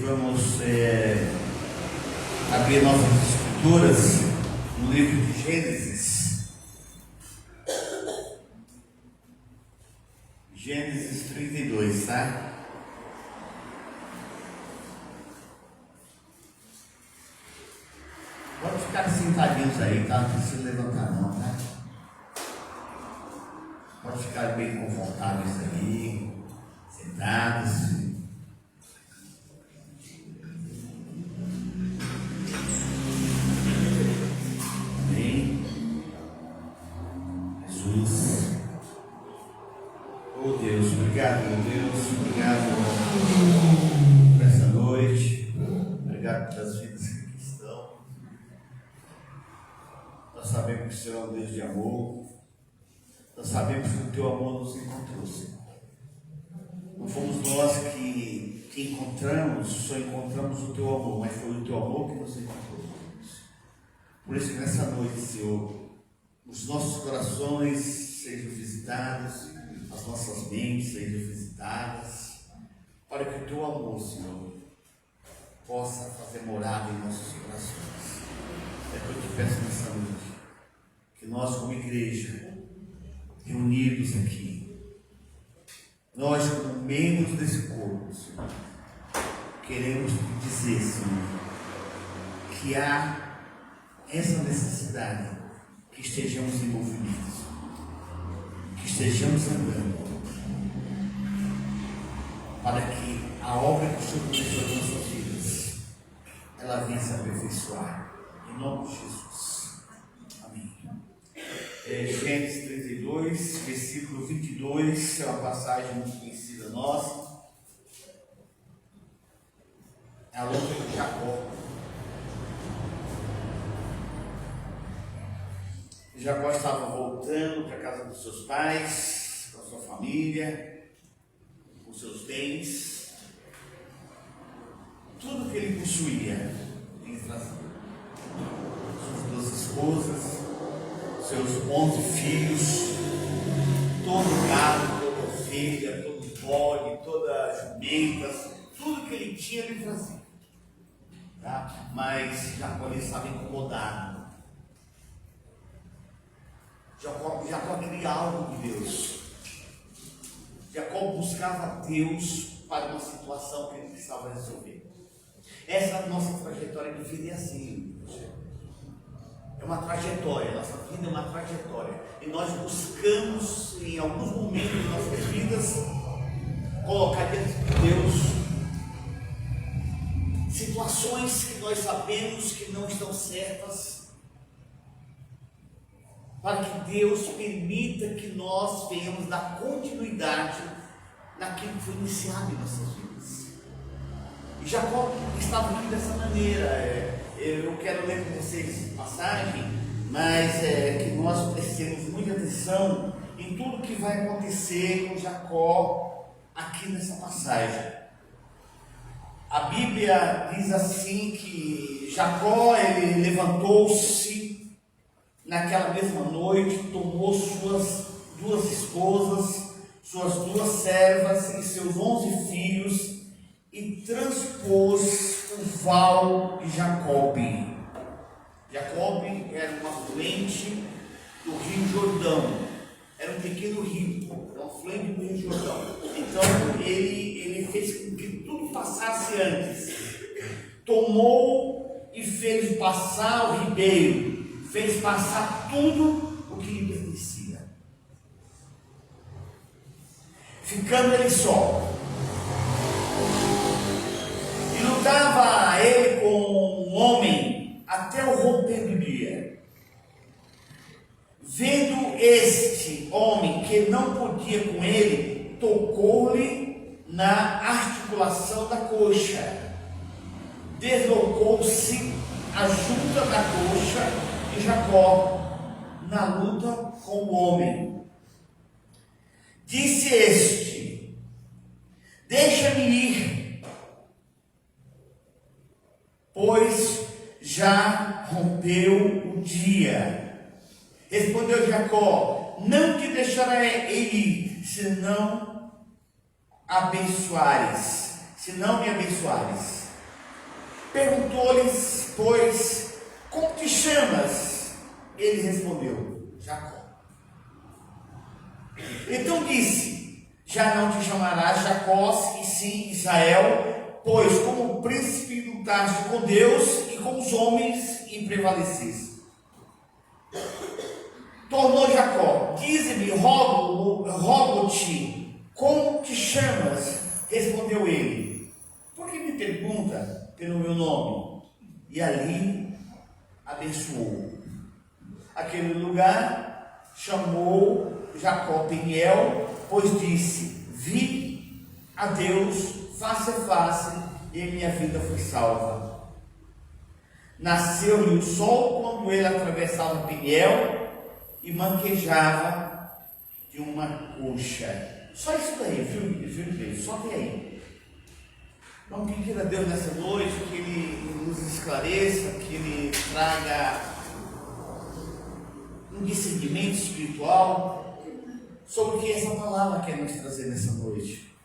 vamos abrir nossas escrituras no livro de Gênesis. Gênesis 32, tá? Pode ficar sentadinhos aí, tá? Não precisa levantar não, tá? Pode ficar bem confortáveis aí, sentados. Amém. Jesus. Oh Deus, obrigado, meu Deus, obrigado por essa noite, obrigado pelas vidas que aqui estão. Nós sabemos que o Senhor é um Deus de amor, nós sabemos que o Teu amor nos encontrou, Senhor. Não fomos nós que encontramos, só encontramos o Teu amor, mas foi o Teu amor que nos encontrou. Por isso que nessa noite, Senhor, os nossos corações sejam visitados, as nossas mentes sejam visitadas, para que o Teu amor, Senhor, possa fazer morada em nossos corações. É que eu te peço nessa noite, que nós como igreja, reunidos aqui, nós como membros desse corpo, Senhor, queremos dizer, Senhor, que há essa necessidade que estejamos envolvidos, que estejamos andando, para que a obra que o Senhor começou em nossas vidas, ela venha se aperfeiçoar, em nome de Jesus. Amém. Gênesis 32, versículo 22, é uma passagem muito conhecida nossa. É a luta de Jacó. Jacó estava voltando para a casa dos seus pais, com a sua família, com seus bens, tudo que ele possuía, ele trazia. Suas 2 esposas, seus 11 filhos, todo gado, toda ovelha, todo bode, toda jumenta, tudo que ele tinha ele trazia. Tá? Mas Jacó estava incomodado. Jacó queria algo de Deus. Jacó buscava Deus para uma situação que ele precisava resolver. Essa é a nossa trajetória de vida, é assim. É uma trajetória, nossa vida é uma trajetória. E nós buscamos, em alguns momentos de nossas vidas, colocar diante de Deus situações que nós sabemos que não estão certas, para que Deus permita que nós venhamos dar continuidade naquilo que foi iniciado em nossas vidas. E Jacó estava aqui dessa maneira. Eu quero ler com vocês a passagem, mas que nós prestemos muita atenção em tudo que vai acontecer com Jacó aqui nessa passagem. A Bíblia diz assim que Jacó, ele levantou-se naquela mesma noite, tomou suas 2 esposas, suas 2 servas e seus 11 filhos e transpôs o val de Jacobe. Jacobe era um afluente do rio Jordão, era um pequeno rio, um afluente do rio Jordão. Então ele fez com que tudo passasse antes, tomou e fez passar o ribeiro, fez passar tudo o que lhe pertencia, ficando ele só. E lutava ele com um homem até o romper do dia. Vendo este homem que não podia com ele, tocou-lhe na articulação da coxa, deslocou-se a junta da coxa de Jacó na luta com o homem. Disse este: deixa-me ir, pois já rompeu o dia. Respondeu Jacó: não te deixarei ir, se não me abençoares. Perguntou-lhes, pois, como te chamas? Ele respondeu, Jacó. Então disse, já não te chamarás Jacó, e sim Israel, pois como príncipe lutaste com Deus e com os homens e prevaleceste. Tornou Jacó, dize-me, rogo-te, como te chamas? Respondeu ele, por que me pergunta pelo meu nome? E ali abençoou. Aquele lugar chamou Jacó Peniel, pois disse, vi a Deus face a face e minha vida foi salva. Nasceu-lhe o sol quando ele atravessava Peniel e manquejava de uma coxa. Só isso daí, viu? Só tem aí. Vamos pedir a Deus nessa noite que Ele nos esclareça, que Ele traga um discernimento espiritual sobre o que essa palavra quer nos trazer nessa noite.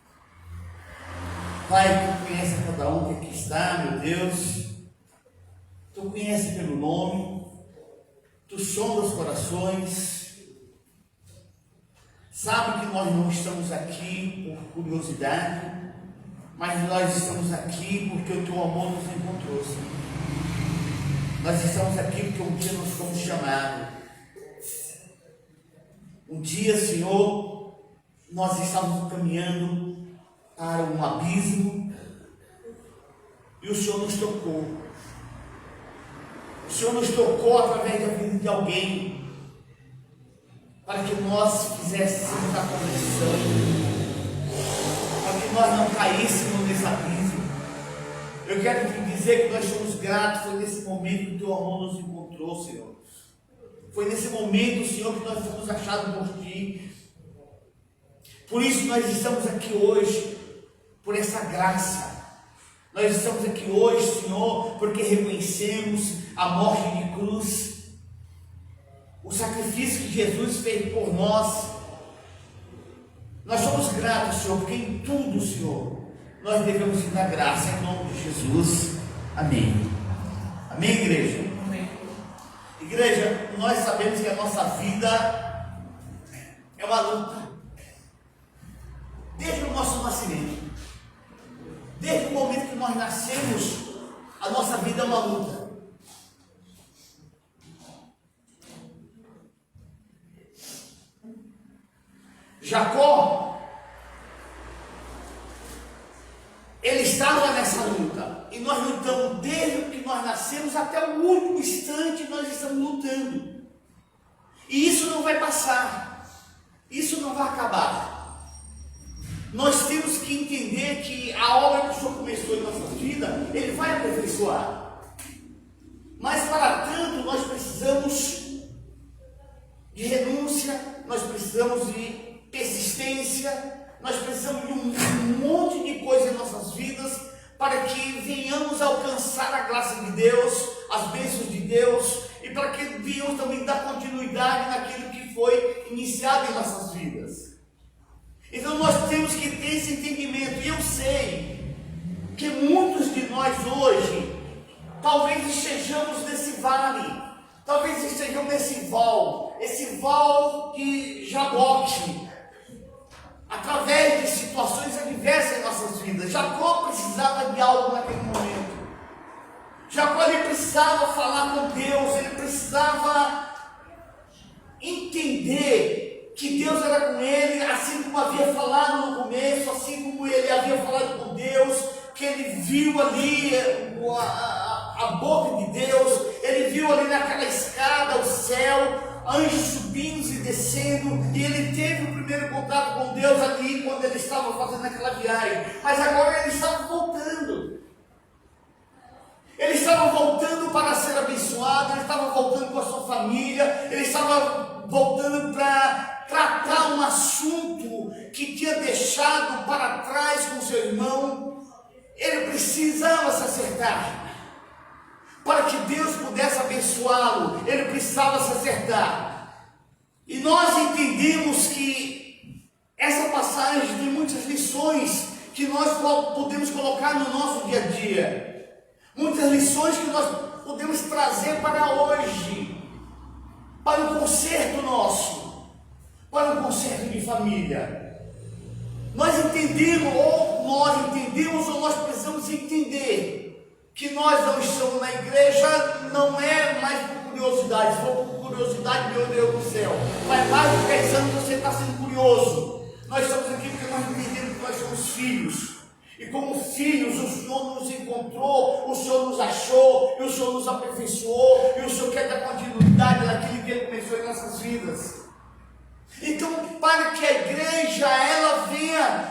Pai, Tu conhece cada um que aqui está, meu Deus. Tu conhece pelo nome, Tu sonda os corações. Sabe que nós não estamos aqui por curiosidade, mas nós estamos aqui porque o Teu amor nos encontrou, Senhor. Nós estamos aqui porque um dia nós fomos chamados. Um dia, Senhor, nós estávamos caminhando para um abismo e o Senhor nos tocou. O Senhor nos tocou através da vida de alguém, para que nós fizéssemos a conversão, para que nós não caíssemos nesse abismo. Eu quero te dizer que nós somos gratos, foi nesse momento que o Teu amor nos encontrou, Senhor. Foi nesse momento, Senhor, que nós fomos achados por Ti. Por isso nós estamos aqui hoje, por essa graça. Nós estamos aqui hoje, Senhor, porque reconhecemos a morte de cruz, o sacrifício que Jesus fez por nós. Nós somos gratos, Senhor, porque em tudo, Senhor, nós devemos te dar graça, em nome de Jesus. Amém. Amém, igreja? Amém. Igreja, nós sabemos que a nossa vida é uma luta. Desde o nosso nascimento, desde o momento que nós nascemos, a nossa vida é uma luta. Jacó, ele estava nessa luta, e nós lutamos desde que nós nascemos até o último instante, nós estamos lutando, e isso não vai passar, isso não vai acabar. Nós temos que entender que a obra que o Senhor começou em nossa vida, Ele vai aperfeiçoar, mas para tanto nós precisamos de renúncia, nós precisamos de persistência, nós precisamos de um monte de coisa em nossas vidas para que venhamos a alcançar a graça de Deus, as bênçãos de Deus, e para que venhamos também dar continuidade naquilo que foi iniciado em nossas vidas. Então nós temos que ter esse entendimento, e eu sei que muitos de nós hoje talvez estejamos nesse vale, talvez estejamos nesse val, esse val de Jaboque, através de situações adversas em nossas vidas. Jacó precisava de algo naquele momento. Jacó, ele precisava falar com Deus, ele precisava entender que Deus era com ele, assim como havia falado no começo, assim como ele havia falado com Deus, que ele viu ali a boca de Deus, ele viu ali naquela escada o céu, anjos subindo e descendo, e ele teve o primeiro contato com Deus ali quando ele estava fazendo aquela viagem, mas agora ele estava voltando. Ele estava voltando para ser abençoado, ele estava voltando com a sua família, ele estava voltando para tratar um assunto que tinha deixado para trás com seu irmão. Ele precisava se acertar. Para que Deus pudesse abençoá-lo, ele precisava se acertar. E nós entendemos que essa passagem tem muitas lições que nós podemos colocar no nosso dia a dia. muitas lições que nós podemos trazer para hoje, para o conserto nosso, para o conserto de família. Nós entendemos ou nós precisamos entender que nós não estamos na igreja, não é mais por curiosidade. Se for por curiosidade, meu Deus do céu, faz mais de 10 anos que você está sendo curioso. Nós estamos aqui porque nós entendemos que nós somos filhos. E como filhos, o Senhor nos encontrou, o Senhor nos achou, e o Senhor nos aperfeiçoou, e o Senhor quer dar continuidade naquilo que Ele começou em nossas vidas. Então, para que a igreja ela venha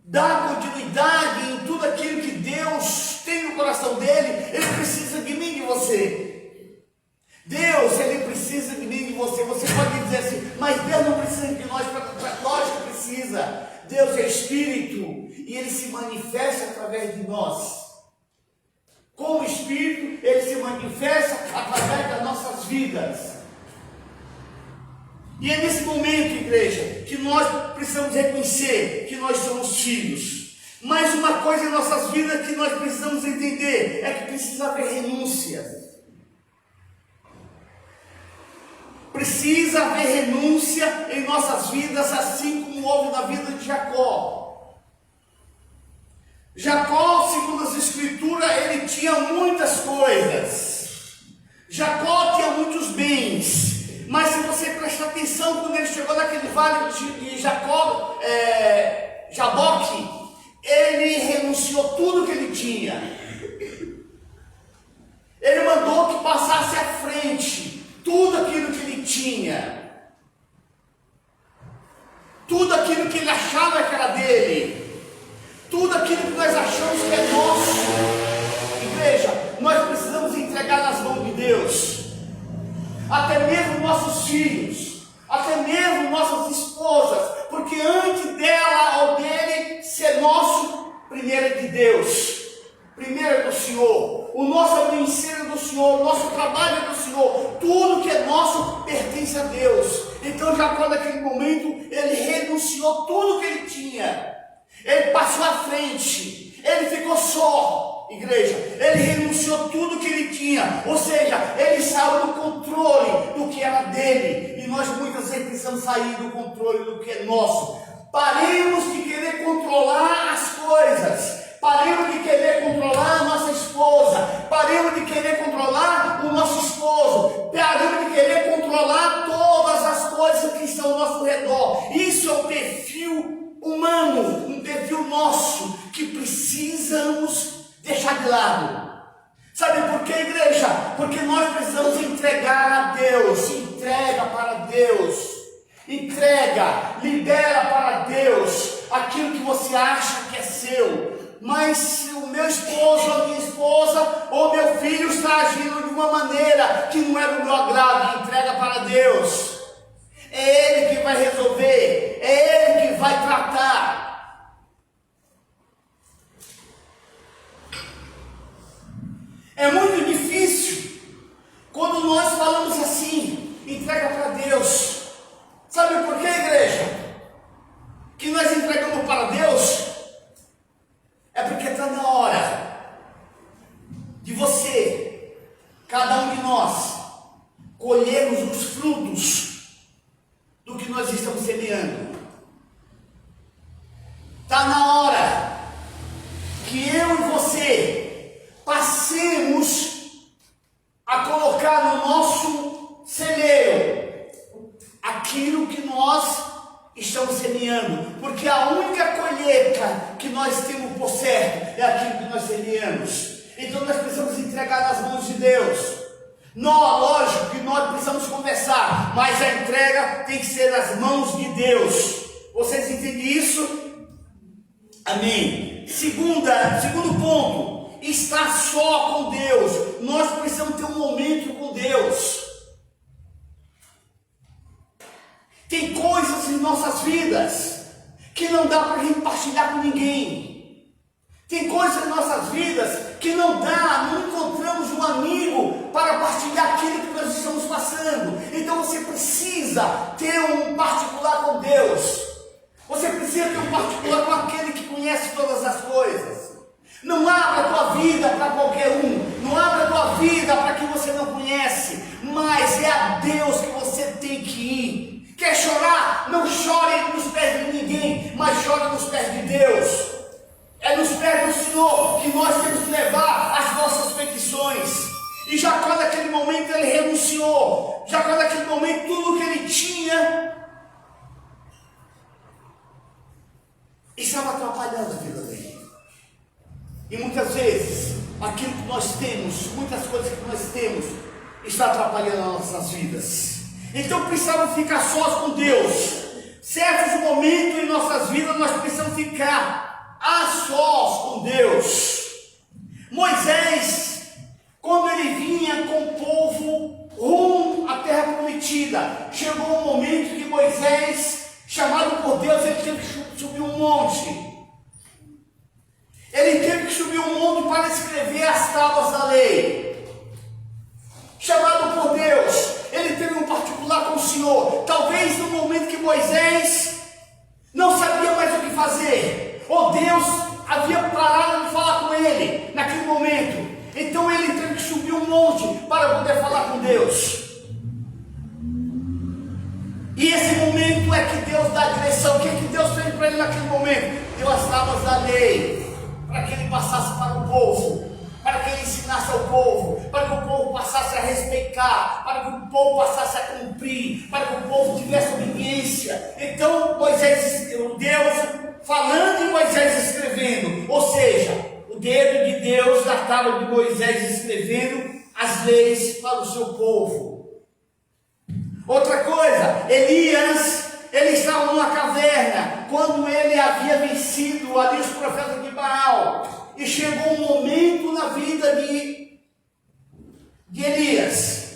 dar continuidade em tudo aquilo que Deus tem no coração dele, Ele precisa de mim e de você. Deus, Ele precisa de mim e de você. Você pode dizer assim, mas Deus não precisa de nós, nós que precisa. Deus é Espírito e Ele se manifesta através de nós. Com o Espírito, Ele se manifesta através das nossas vidas. E é nesse momento, igreja, que nós precisamos reconhecer que nós somos filhos. Mais uma coisa em nossas vidas que nós precisamos entender é que precisa haver renúncia. Precisa haver renúncia em nossas vidas, assim como houve na vida de Jacó. Jacó, segundo as Escrituras, ele tinha muitas coisas. Jacó tinha muitos bens. Mas se você prestar atenção, quando ele chegou naquele vale de Jaboque, ele renunciou tudo que ele tinha. Ele mandou que passasse à frente tudo aquilo que ele tinha, tudo aquilo que ele achava que era dele, tudo aquilo que nós achamos que é nosso. Igreja, nós precisamos entregar nas mãos de Deus. Até mesmo nossos filhos, até mesmo nossas esposas, porque antes dela ou dele ser nosso, primeiro é de Deus, primeiro é do Senhor, o nosso ministério é do Senhor, o nosso trabalho é do Senhor, tudo que é nosso pertence a Deus. Então Jacó naquele momento, ele renunciou tudo que ele tinha, ele passou à frente, ele ficou só. Igreja, ele renunciou tudo que ele tinha, ou seja, ele saiu do controle do que era dele, e nós muitas vezes precisamos sair do controle do que é nosso. Paremos de querer controlar as coisas, paremos de querer controlar a nossa esposa, paremos de querer controlar o nosso esposo, paremos de querer controlar todas as coisas que estão ao nosso redor. Isso é um perfil humano, um perfil nosso, que precisamos deixar de lado. Sabe por quê, igreja? Porque nós precisamos entregar a Deus. Entrega para Deus. Entrega, libera para Deus aquilo que você acha que é seu. Mas se o meu esposo, a minha esposa ou meu filho está agindo de uma maneira que não é do meu agrado, entrega para Deus. É Ele que vai resolver, é Ele que vai tratar. É muito difícil quando nós falamos assim, entrega para Deus. Sabe por quê, igreja? Que nós entregamos para Deus? É porque está na hora de você, cada um de nós, colhermos os frutos do que nós estamos semeando. Está na hora que eu e você passemos a colocar no nosso celeiro aquilo que nós estamos semeando, porque a única colheita que nós temos por certo é aquilo que nós semeamos. Então nós precisamos entregar nas mãos de Deus. Não, lógico que nós precisamos conversar, mas a entrega tem que ser nas mãos de Deus. Vocês entendem isso? Amém. Segundo ponto, estar só com Deus. Nós precisamos ter um momento com Deus. Tem coisas em nossas vidas que não dá para a gente partilhar com ninguém. Tem coisas em nossas vidas que não encontramos um amigo para partilhar aquilo que nós estamos passando. Então você precisa ter um particular com Deus. Você precisa ter um particular com aquele que conhece todas as coisas. Não abra a tua vida para qualquer um, não abre a tua vida para quem você não conhece, mas é a Deus que você tem que ir. Quer chorar? Não chore nos pés de ninguém, mas chore nos pés de Deus. É nos pés do Senhor que nós temos que levar as nossas petições. E Jacó naquele momento ele renunciou. Jacó naquele momento tudo que ele tinha estava atrapalhando a vida dele. E muitas vezes aquilo que nós temos, muitas coisas que nós temos, está atrapalhando as nossas vidas. Então precisamos ficar sós com Deus. Certos momentos em nossas vidas nós precisamos ficar a sós com Deus. Moisés, quando ele vinha com o povo rumo à terra prometida, chegou um momento que Moisés, chamado por Deus, ele teve que subir um monte. Ele teve que subir um monte para escrever as tábuas da lei. Chamado por Deus, ele teve um particular com o Senhor. Talvez no momento que Moisés não sabia mais o que fazer, ou Deus havia parado de falar com ele naquele momento. Então ele teve que subir um monte para poder falar com Deus. E esse momento é que Deus dá a direção. O que Deus fez para ele naquele momento? Deu as tábuas da lei, para que ele passasse para o povo, para que ele ensinasse ao povo, para que o povo passasse a respeitar, para que o povo passasse a cumprir, para que o povo tivesse obediência. Então Moisés, Deus falando e Moisés escrevendo, ou seja, o dedo de Deus na tábua de Moisés escrevendo as leis para o seu povo. Outra coisa, Elias, ele estava numa caverna, quando ele havia vencido ali os profetas de Baal, e chegou um momento na vida de Elias,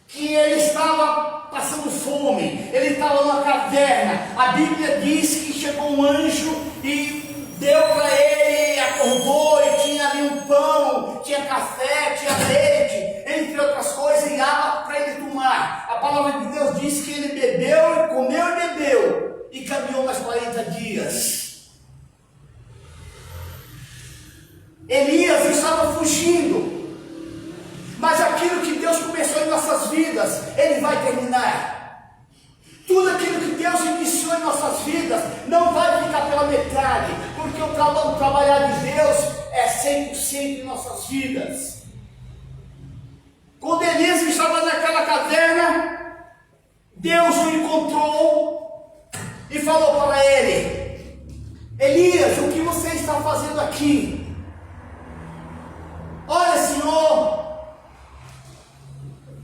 que ele estava passando fome, ele estava numa caverna. A Bíblia diz que chegou um anjo e deu para ele, acordou e tinha ali um pão, tinha café, tinha leite, entre outras coisas, e água para ele tomar. A palavra de Deus diz que ele bebeu, comeu e bebeu, e caminhou mais 40 dias. Elias estava fugindo, mas aquilo que Deus começou em nossas vidas, Ele vai terminar. Tudo aquilo que Deus iniciou em nossas vidas não vai ficar pela metade, porque o trabalhar de Deus é 100% em nossas vidas. Quando Elias estava naquela caverna, Deus o encontrou e falou para ele: Elias, o que você está fazendo aqui? Olha, Senhor,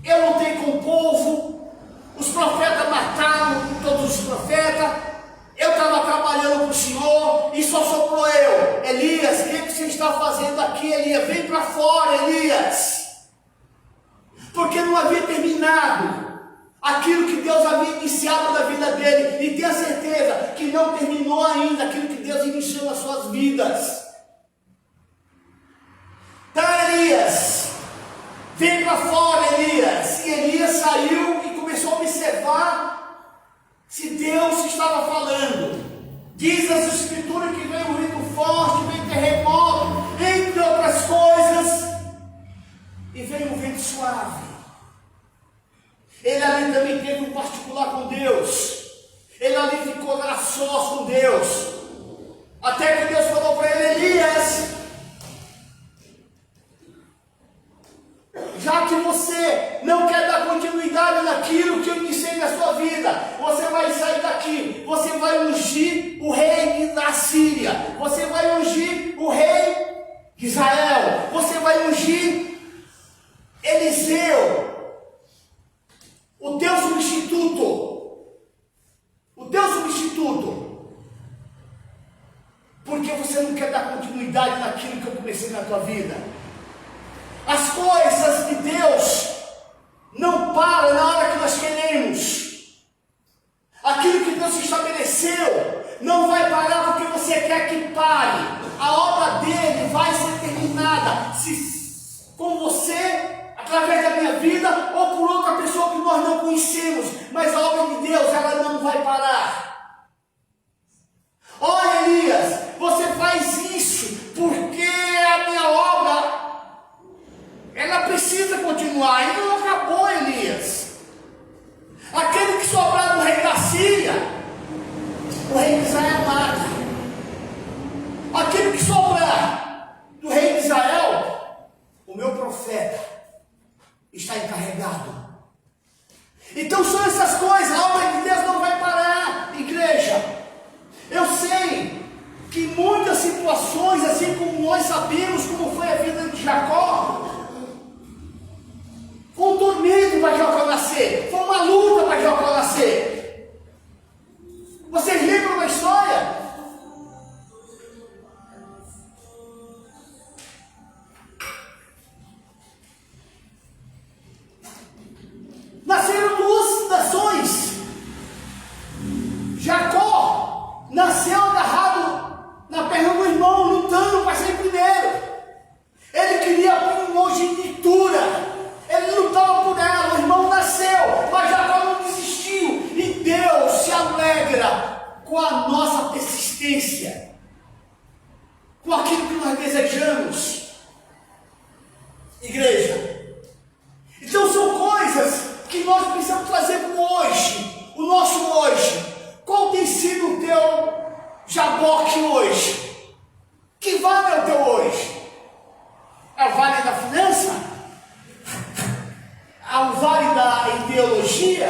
eu lutei com o povo, os profetas mataram todos os profetas, eu estava trabalhando para o Senhor e só sobrou eu. Elias, o que você está fazendo aqui, Elias? Vem para fora, Elias, porque não havia terminado aquilo que Deus havia iniciado na vida dele, e tenha certeza que não terminou ainda aquilo que Deus iniciou nas suas vidas. Tá, Elias, vem para fora, Elias. E Elias saiu e começou a observar se Deus estava falando. Diz as escrituras que veio um vento forte, veio terremoto, entre outras coisas, e veio um vento suave. Ele ali também teve um particular com Deus. Ele ali ficou a sós com Deus, até que Deus falou para ele: Elias, já que você não quer dar continuidade naquilo que eu iniciei na sua vida, você vai sair daqui, você vai ungir o rei da Síria, você vai ungir o rei de Israel, você vai ungir Eliseu, o teu substituto, porque você não quer dar continuidade naquilo que eu comecei na tua vida. As coisas de Deus não param na hora que nós queremos. Aquilo que Deus estabeleceu não vai parar porque você quer que pare. A obra dele vai ser terminada, se com você, através da minha vida, ou por outra pessoa que nós não conhecemos. Mas a obra de Deus, ela não vai parar. Olha, Elias, você faz isso porque a minha obra continuar, ainda não acabou, Elias. Aquele que sobrar do rei da Síria, o rei de Israel mata. Aquele que sobrar do rei de Israel, o meu profeta está encarregado. Então são essas coisas, a obra de Deus não vai parar, igreja. Eu sei que muitas situações, assim como nós sabemos como foi a vida de Jacó, foi um tormento para Jacó nascer, foi uma luta para Jacó nascer. Vocês lembram da história? Nasceram duas nações. Jacó nasceu agarrado na perna do irmão, lutando para ser primeiro. Ele queria a primogenitura, ele lutava por ela. O irmão nasceu, mas Jacó não desistiu. E Deus se alegra com a nossa persistência, com aquilo que nós desejamos, igreja. Então são coisas que nós precisamos trazer para o hoje, o nosso hoje. Qual tem sido o teu jaboque hoje? Que vale é o teu hoje? É o vale da finança? É o vale da ideologia?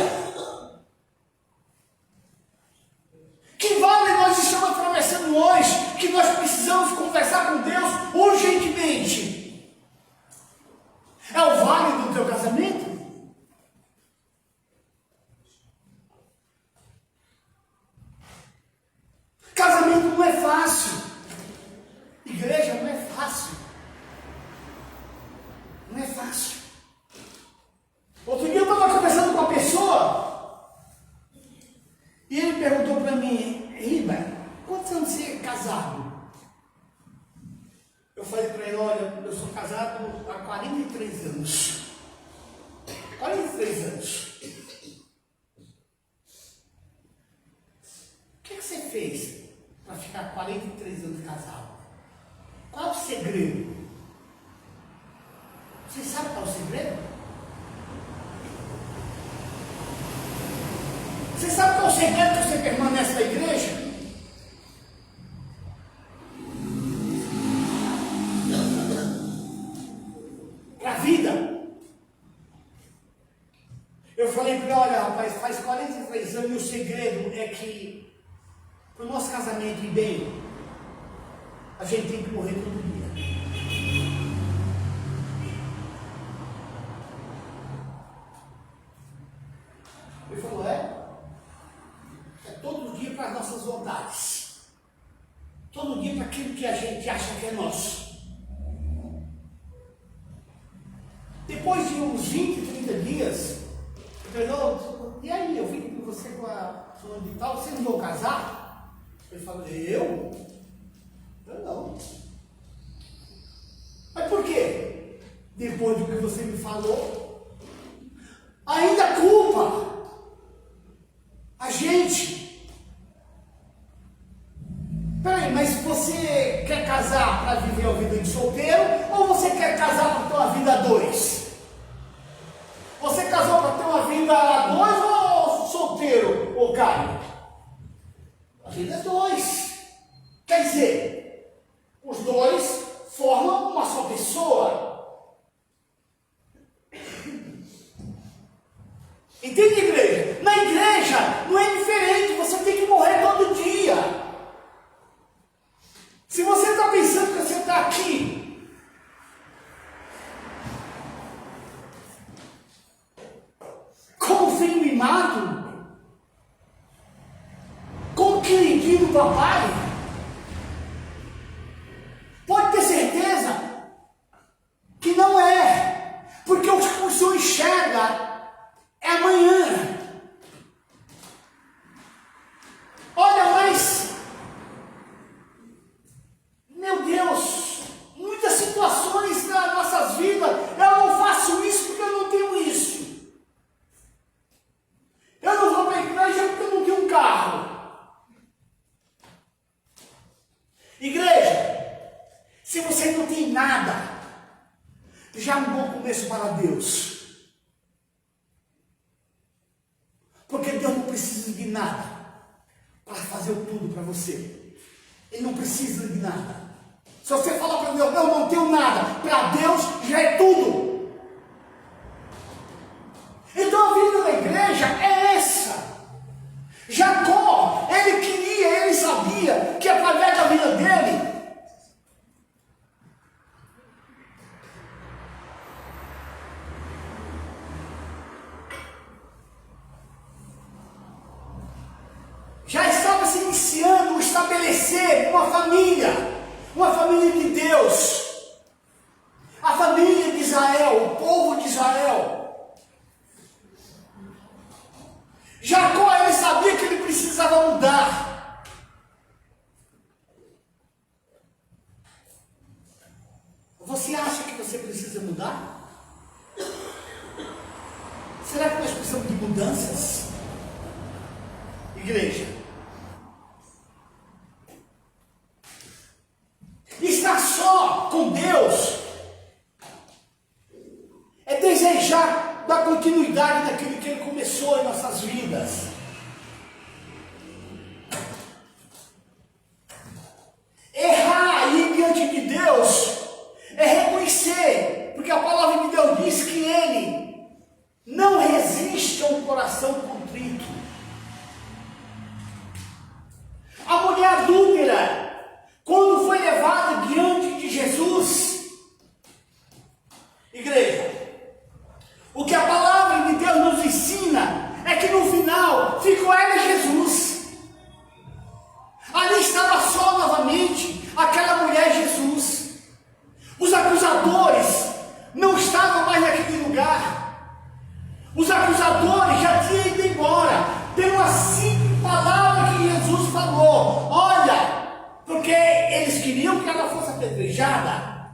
Que vale nós estamos atravessando hoje, que nós precisamos conversar com Deus urgentemente? É o vale do teu casamento? Casamento não é fácil. Igreja não é fácil. Não é fácil. Outro dia eu estava conversando com uma pessoa e ele perguntou para mim: Riba, quantos anos você é casado? Eu falei para ele: olha, eu sou casado há 43 anos. 43 anos. O que você fez para ficar 43 anos casado? Qual é o segredo? Você sabe qual é o segredo? Você sabe qual é o segredo que você permanece na igreja? Para a vida. Eu falei para ele: olha, rapaz, faz 43 anos e o segredo é que para o nosso casamento ir bem, a gente tem que morrer todo dia. Ele falou: é todo dia para as nossas vontades, todo dia para aquilo que a gente acha que é nosso. Depois de uns 20, 30 dias, ele falou: e aí, eu vim com você com a fulana de tal, vocês não vão casar? Ele falou: eu? Eu não. Mas por quê? Depois do que você me falou, ainda culpa a gente. Peraí, mas você quer casar para viver a vida de solteiro ou você quer casar para ter uma vida a dois? Você casou para ter uma vida a dois ou solteiro, ô Caio? A vida é dois. Quer dizer, os dois formam uma só pessoa. Entende, igreja? Na igreja não é diferente, você tem que morrer todo dia. Se você está pensando que você está aqui como filho mimado, como queridinho do papai, pode ter certeza que não é, porque o que o Senhor enxerga é amanhã. Olha, mas, meu Deus, muitas situações nas nossas vidas, eu não faço isso porque eu não tenho isso. Eu não vou para a igreja porque eu não tenho um carro. Igreja, se você não tem nada, já é um bom começo para Deus. fazer tudo para você. Ele não precisa de nada. Se você falar para Deus, eu não tenho nada, para Deus já é tudo. Então a vida da igreja é essa. Jacó, ele queria, ele sabia que através da vida dele, já estava se iniciando o estabelecer uma família de Deus, a família de Israel, o povo de Israel. Jacó, ele sabia que ele precisava mudar. Você acha que você precisa mudar? Será que nós precisamos de mudanças? Igreja, estar só com Deus é desejar dar continuidade naquilo que Ele começou em nossas vidas. Errar e ir diante de Deus é reconhecer, porque a palavra de Deus diz que Ele não resiste a um coração contrito. A mulher adúltera, quando foi levada diante de Jesus, igreja, o que a palavra de Deus nos ensina é que no final ficou ela e Jesus. Ali estava só novamente aquela mulher e Jesus. Os acusadores não estavam mais naquele lugar. Os acusadores já tinham ido embora. Tem uma simples palavra que Jesus falou: olha, porque eles queriam que ela fosse apedrejada.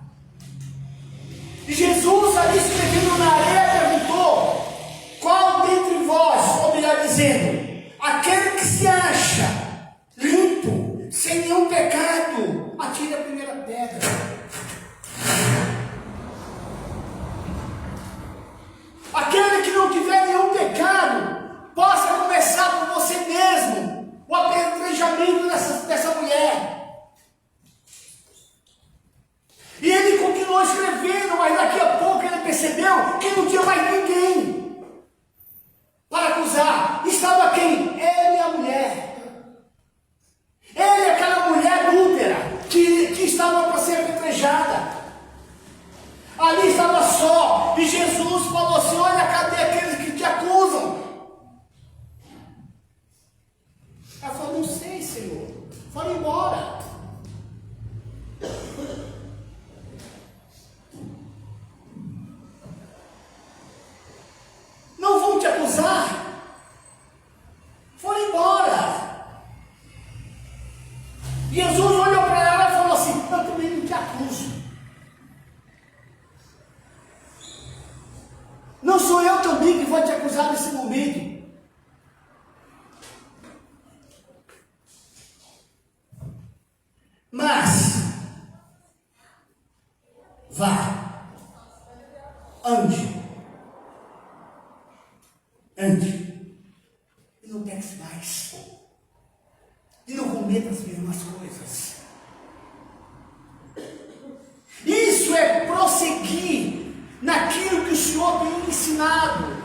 E Jesus, ali escrevendo na areia, perguntou: qual dentre vós, ou melhor dizendo, aquele que se acha limpo, sem nenhum pecado, atire a primeira pedra. Aquele que não tiver nenhum pecado, possa começar por você mesmo o apedrejamento dessa mulher. E ele continuou escrevendo, mas daqui a pouco ele percebeu que não tinha mais ninguém para acusar. Estava quem? Ele e a mulher. Ele e aquela mulher adúltera que estava para ser apedrejada. Ali estava só, e Jesus falou assim: olha, cadê aqueles que te acusam? Ela falou: não sei, Senhor. Foram embora. Não vão te acusar? Foram embora. Jesus olhou para ela e falou assim: eu também não te acuso. Não sou eu também que vou te acusar nesse momento. Mas, vá, ande, e não peque mais, e não cometa as mesmas coisas. Isso é prosseguir naquilo que o Senhor tem ensinado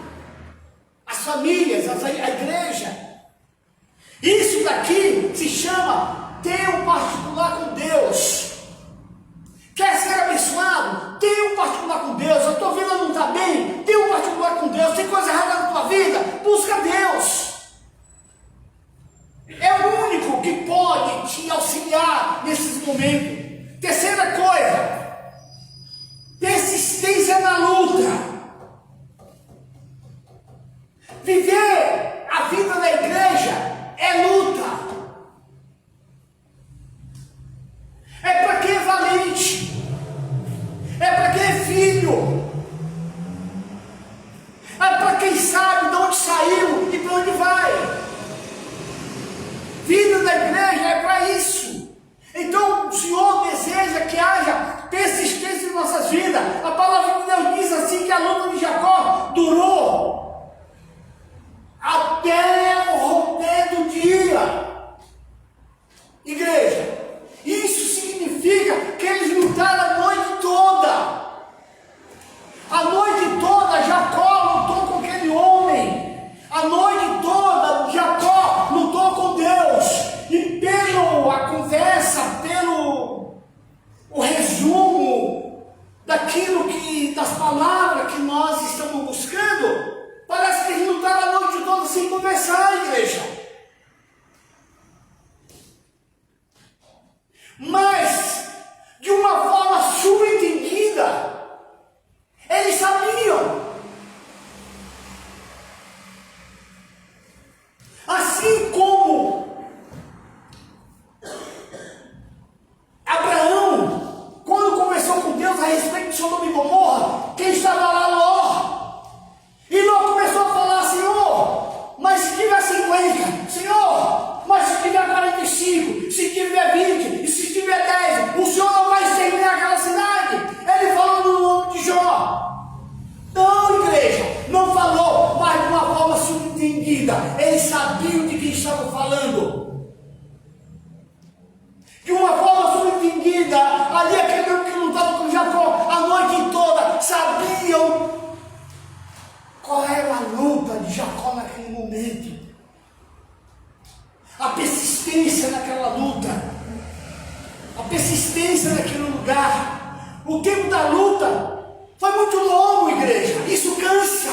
as famílias, a igreja. Isso daqui se chama ter um particular com Deus. Quer ser abençoado? Tem um particular com Deus. A tua vida não está bem? Tem um particular com Deus. Tem coisa errada na tua vida? Busca Deus. É o único que pode te auxiliar nesses momentos. Terceira coisa: persistência na luta. Viver a vida da igreja é luta. É para quem é valente. É para quem é filho. É para quem sabe de onde saiu e para onde vai. Vida da igreja é para isso. Então o Senhor deseja que haja persistência em nossas vidas. A palavra de Deus diz assim que a luta de Jacó durou até o romper do dia. palavra que nós estamos buscando, parece que eles não estão a noite toda sem conversar, igreja. Mas, de uma forma subentendida, eles sabiam. Assim como Abraão, quando conversou com Deus a respeito de Sodoma e Gomorra, quem estava lá? Ló. E Ló começou a falar: Senhor, mas se tiver 50, Senhor, mas se tiver 45, se tiver 20, e se tiver 10, o Senhor não vai exterminar aquela cidade. Ele falou no nome de Jó. Não, igreja, não falou, mas de uma forma subentendida. Eles sabiam de quem estavam falando. De uma forma subentendida, ali aquele homem que lutava com Jacó a noite toda, sabiam qual era a luta de Jacó naquele momento. A persistência naquela luta, a persistência naquele lugar. O tempo da luta foi muito longo, igreja. Isso cansa.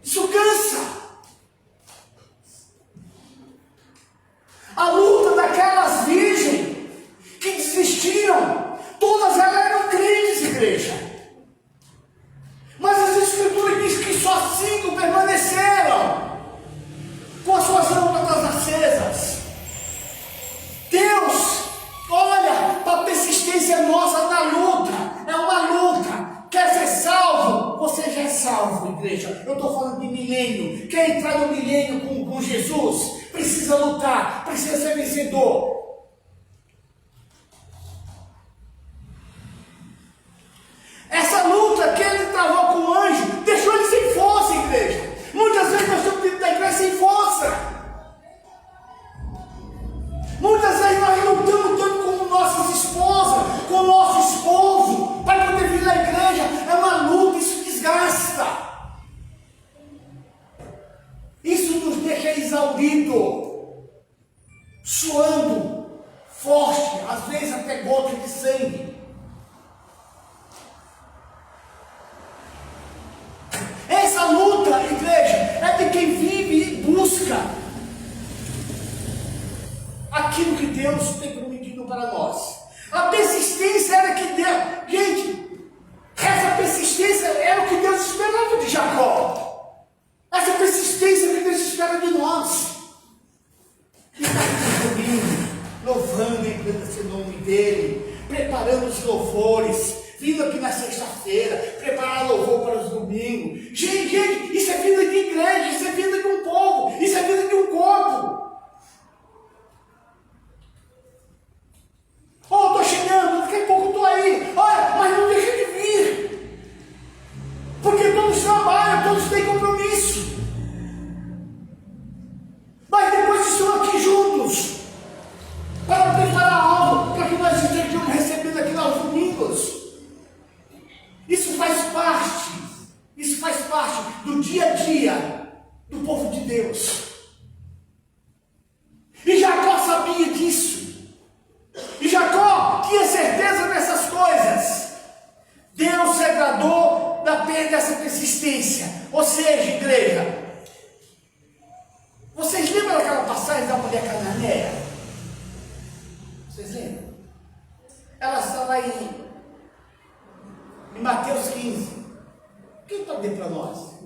Isso cansa. A luta daquelas virgens que desistiram, todas elas eram crentes, igreja. Mas as escrituras dizem que só 5 permaneceram com as suas lâmpadas acesas. Deus olha para a persistência nossa na luta. É uma luta. Quer ser salvo? Você já é salvo, igreja. Eu estou falando de milênio. Quer entrar no milênio com Jesus? Precisa lutar, precisa ser vencedor. Essa luta que ele travou com o anjo deixou ele sem força, igreja. Muitas vezes nós estamos dentro da igreja sem força. Muitas vezes nós lutamos tanto com nossas esposas, com o nosso esposo, para poder vir na igreja. É uma luta, isso desgasta. Isso nos deixa exaurido, suando, forte, às vezes até gotas de sangue. Essa luta, igreja, é de quem vive e busca aquilo que Deus tem prometido para nós. A persistência era que Deus, gente, essa persistência era o que Deus esperava de Jacó. Essa persistência que Deus espera de nós. E está aqui louvando e agradecendo o nome dele, preparando os louvores, vindo aqui na sexta-feira, preparar louvor para os domingos. Gente, isso é vida de igreja, isso é vida de um povo, isso é vida de um corpo. Oh, estou chegando, daqui a pouco estou aí. Olha, mas não deixa de vir. Porque todos trabalham, todos têm compromisso. Mas depois estão aqui juntos para preparar algo para que nós estejamos recebendo aqui aos domingos. Isso faz parte do dia a dia do povo de Deus. E Jacó sabia disso. E Jacó tinha certeza dessas coisas. Deus se agradou dessa persistência. Ou seja, igreja, vocês lembram daquela passagem da mulher cananeia? Vocês lembram? Ela está lá em Mateus 15. Quem está dentro para nós?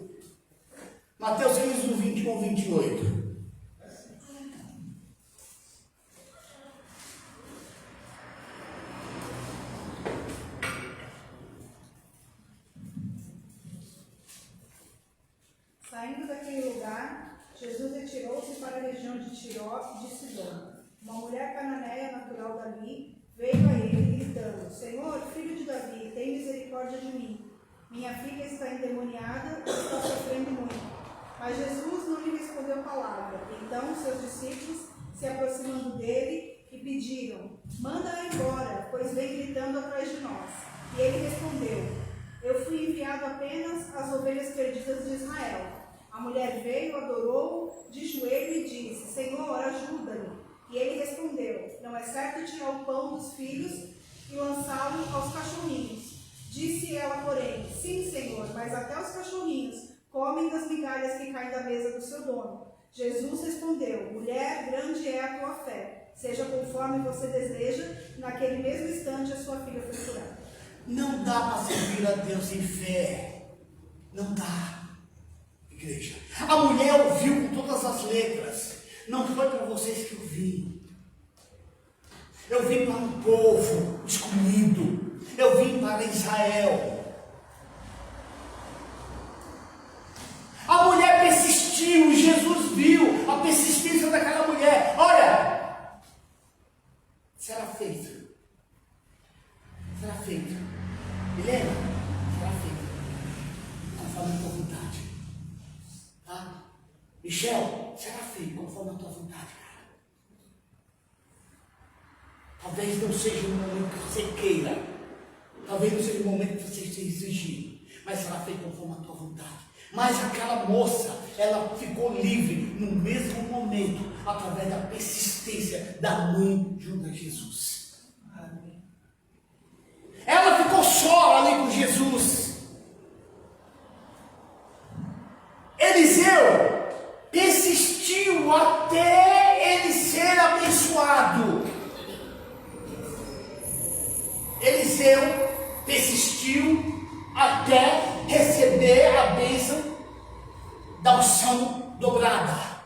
Mateus 15, no 21 ao 28. Saindo daquele lugar, Jesus retirou-se para a região de Tiró e de Sidom. Uma mulher cananeia natural dali veio a ele, gritando: Senhor, filho de Davi, tem misericórdia de mim. Minha filha está endemoniada e está sofrendo muito. Mas Jesus não lhe respondeu palavra. Então seus discípulos, se aproximando dele, e pediram: Manda-a embora, pois vem gritando atrás de nós. E ele respondeu: Eu fui enviado apenas às ovelhas perdidas de Israel. A mulher veio, adorou de joelho e disse: Senhor, ajuda-me. E ele respondeu: Não é certo tirar o pão dos filhos e lançá-lo aos cachorrinhos. De Disse ela, porém, sim, Senhor, mas até os cachorrinhos comem das migalhas que caem da mesa do seu dono. Jesus respondeu, mulher, grande é a tua fé. Seja conforme você deseja, naquele mesmo instante a sua filha foi curada. Não dá para servir a Deus sem fé. Não dá, igreja. A mulher ouviu com todas as letras. Não foi para vocês que eu vim. Eu vim para um povo escolhido. Eu vim para Israel. A mulher persistiu, Jesus viu a persistência daquela mulher. Olha, será feito. Será feito. Helena, será feito. Conforme a tua vontade. Tá? Michel, será feito conforme a tua vontade, cara. Talvez não seja o momento que você queira. Talvez não seja o momento que você esteja exigindo. Mas será feito conforme a tua vontade. Mas aquela moça, ela ficou livre no mesmo momento, através da persistência da mãe junto a Jesus. Amém. Ela ficou só ali com Jesus. Eliseu persistiu até ele ser abençoado. Eliseu persistiu até receber a bênção da unção dobrada.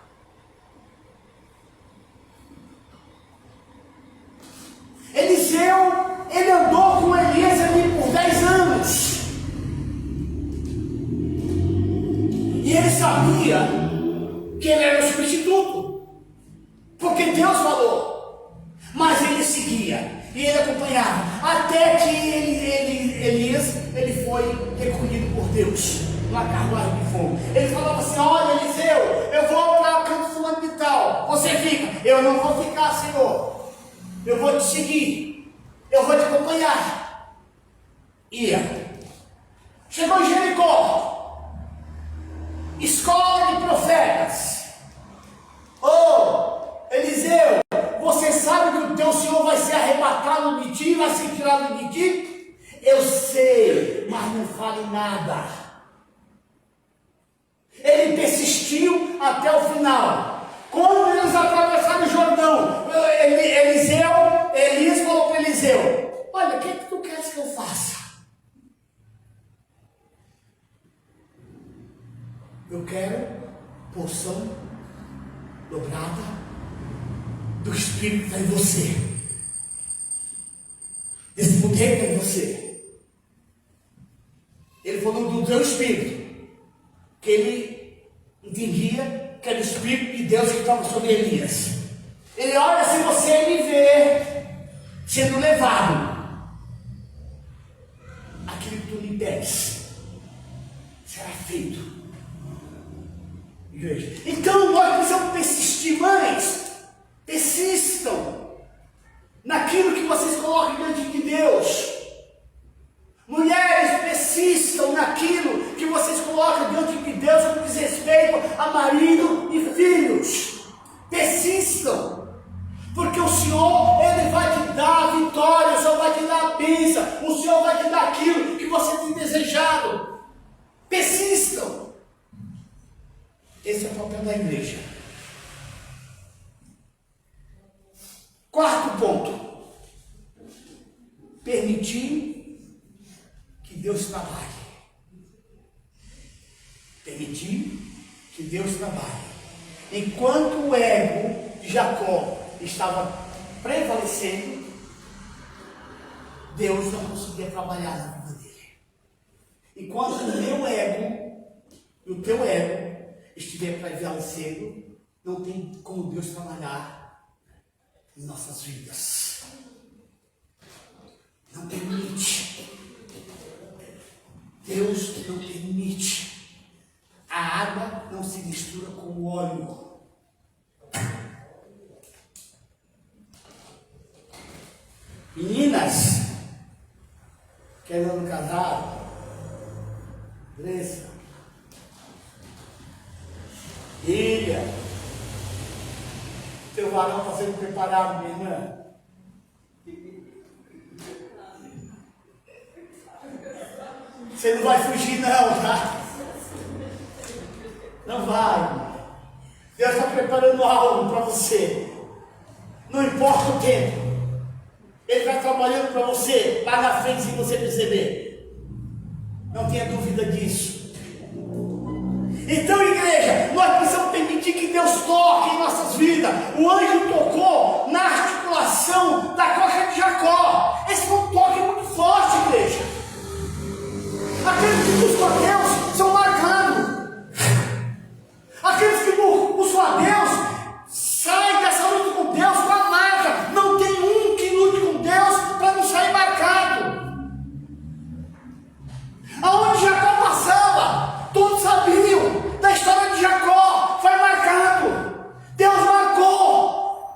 Eliseu, ele andou com Elias ali por 10 anos. E ele sabia que ele era o substituto, porque Deus falou. Mas ele seguia. E ele acompanhava, até que Elias, ele foi recolhido por Deus, numa carruagem de fogo. Ele falava assim, olha Eliseu, eu vou para o campo fulano de tal, você fica. Eu não vou ficar, Senhor, eu vou te seguir, eu vou te acompanhar. Ia. Chegou em Jericó, escola de profetas. Oh, Eliseu, você sabe que o teu Senhor vai ser arrebatado de ti, vai ser tirado de ti? Eu sei, mas não fale nada. Ele persistiu até o final. Quando eles atravessaram o Jordão, Elias falou para Eliseu, olha, o que é que tu queres que eu faça? Eu quero porção dobrada do Espírito está em você. Esse poder está em você. Ele falou do teu Espírito, que ele entendia que era o Espírito de Deus que estava sobre Elias. Ele olha, se você me vê sendo levado, aquilo que tu me pedes será feito. Igreja. Então nós precisamos persistir mais. Persistam naquilo que vocês colocam diante de Deus. Mulheres, persistam naquilo que vocês colocam diante de Deus no que diz respeito a marido e filhos. Persistam, porque o Senhor, Ele vai te dar a vitória, o Senhor vai te dar a bênção, o Senhor vai te dar aquilo que você tem desejado. Persistam. Esse é o papel da igreja. Quarto ponto, permitir que Deus trabalhe. Permitir que Deus trabalhe. Enquanto o ego de Jacó estava prevalecendo, Deus não conseguia trabalhar na vida dele. Enquanto o meu ego e o teu ego estiver prevalecendo, não tem como Deus trabalhar em nossas vidas. Não permite. Deus não permite. A água não se mistura com o óleo. Meninas querendo casar, Andressa, Ilha, teu varão está sendo preparado, minha irmã. Você não vai fugir não, tá? Não vai. Deus está preparando algo para você. Não importa o tempo. Ele vai trabalhando para você lá na frente sem você perceber. Não tenha dúvida disso. Então, igreja, nós precisamos permitir que Deus toque em nossas vidas. O anjo tocou na articulação da coxa de Jacó. Esse foi um toque muito forte, igreja. Aqueles que buscam a Deus são marcados. Aqueles que buscam a Deus saem dessa luta com Deus com a marca. Não tem um que lute com Deus para não sair marcado. Aonde Jacó passava, todos sabiam da história de Jacó, foi marcado. Deus marcou.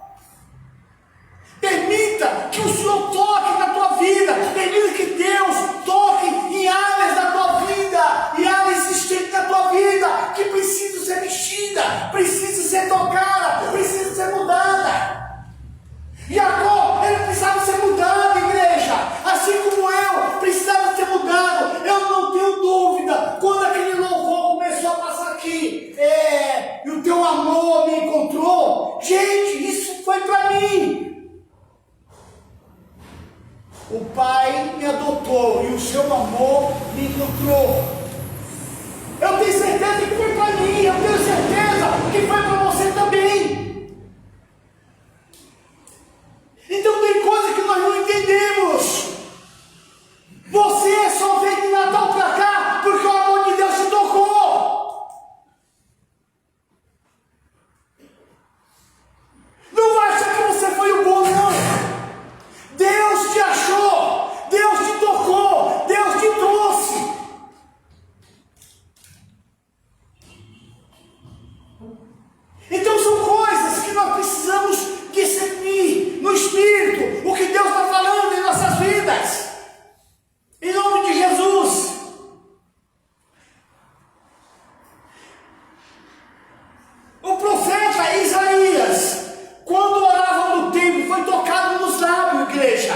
Permita que o Senhor toque na tua vida. Permita que Deus toque em áreas da tua vida, em áreas existentes da tua vida, que precisam ser mexidas, precisam ser tocadas, precisam ser mudadas. Jacó, ele precisava ser mudado, igreja, assim como eu precisava ser mudado. Eu não tenho dúvida, quando aquele louvor começou a passar aqui, e o teu amor me encontrou, gente, isso foi para mim. O Pai me adotou e o seu amor me encontrou. Eu tenho certeza que foi para mim, eu tenho certeza que foi para você também. Então tem coisa que nós não entendemos. Você só veio de Natal para cá porque o amor de Deus te tocou. Não vai achar que você foi o bom, não. Deus te achou, Deus te tocou, Deus te trouxe. Então são coisas que nós precisamos discernir no Espírito, o que Deus está falando em nossas vidas, em nome de Jesus. O profeta Isaías, quando orava no templo, foi tocado nos lábios, igreja.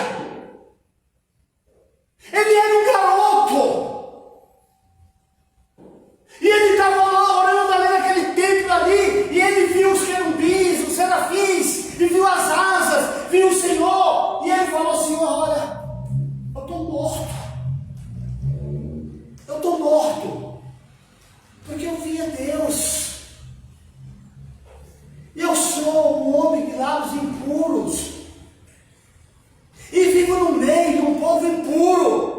Ele era um garoto, e ele estava lá orando ali naquele templo ali, e ele viu os querubins, os serafins, e viu as asas, viu o Senhor, e ele falou: Senhor, olha, eu estou morto, porque eu vi a Deus. Eu sou um homem de lábios impuros, e vivo no meio de um povo impuro.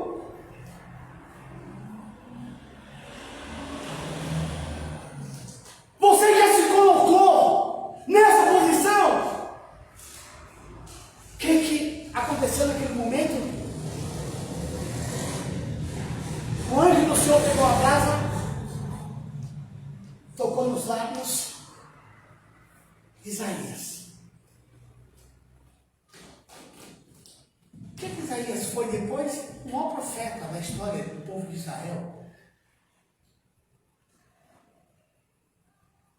Você já se colocou nessa posição? O que aconteceu naquele momento? O anjo do Senhor pegou a brasa, tocou nos lábios de Isaías. O que Isaías foi depois? O maior profeta da história do povo de Israel.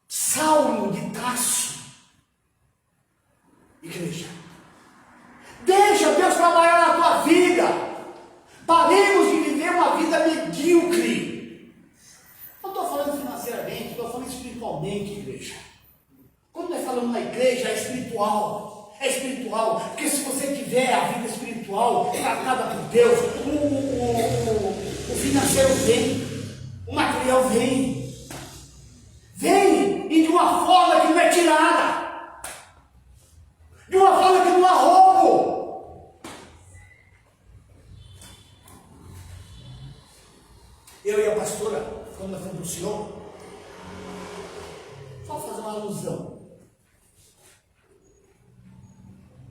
Saulo de Tarso. Igreja, deixa Deus trabalhar na tua vida. Paremos de viver uma vida medíocre. Não estou falando financeiramente, estou falando espiritualmente, igreja. Quando nós falamos na igreja, é espiritual. É espiritual, porque se você tiver a vida espiritual tratada por Deus, o financeiro vem, o material vem, e de uma forma que não é tirada, de uma forma que não há roubo. Eu e a pastora, quando nós fomos para o Senhor, só fazer uma alusão.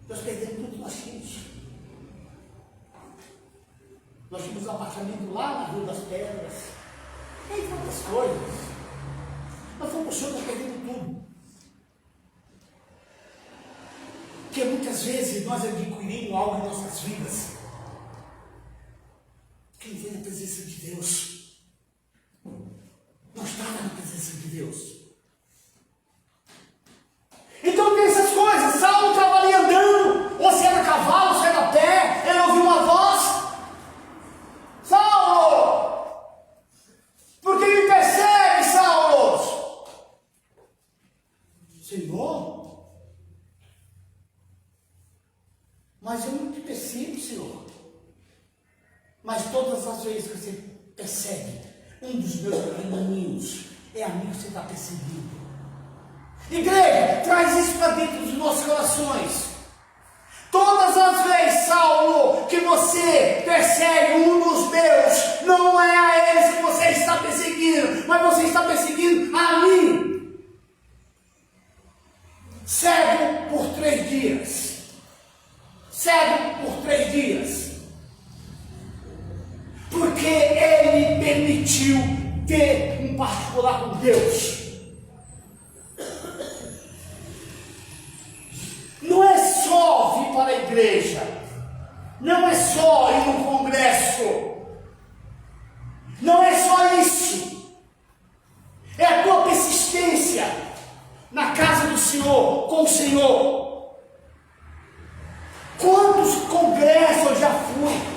Nós perdemos tudo que nós tínhamos. Nós tínhamos um apartamento lá na Rua das Pedras, e tantas coisas. Nós fomos para o Senhor, nós perdemos tudo. Porque muitas vezes nós adquirimos algo em nossas vidas que não vem na presença de Deus. Não está na presença de Deus. Então tem essas coisas. Saulo estava ali andando, ou se era cavalo, ou se era pé, ele ouviu uma voz: Saulo, do Senhor. Mas todas as vezes que você persegue um dos meus pequenininhos, é amigo que você está perseguindo. Igreja, traz isso para dentro dos nossos corações. Todas as vezes, Saulo, que você persegue um dos meus, não é a eles que você está perseguindo, mas você está perseguindo a mim. Cego por 3 dias. Cego por 3 dias. Porque ele permitiu ter um particular com Deus. Não é só vir para a igreja, não é só ir no congresso, não é só isso, é a tua persistência na casa do Senhor, com o Senhor. Quantos congressos eu já fui?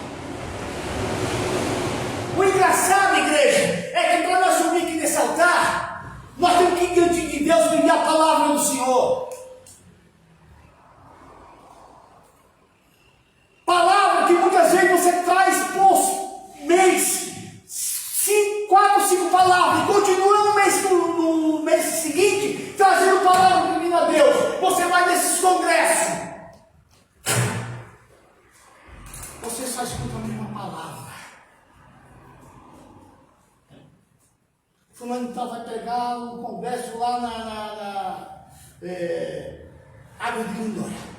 O engraçado, igreja, é que para nós subir aqui nesse altar, nós temos que ir diante de Deus pedir a palavra do Senhor. Palavra que muitas vezes você traz por mês, 4, 5 palavras, e continua no mês seguinte, trazendo palavra pedindo a Deus. Você vai nesses congressos, você só escuta a mesma palavra. Fulano então vai pegar um congresso lá na Água de Lindóia.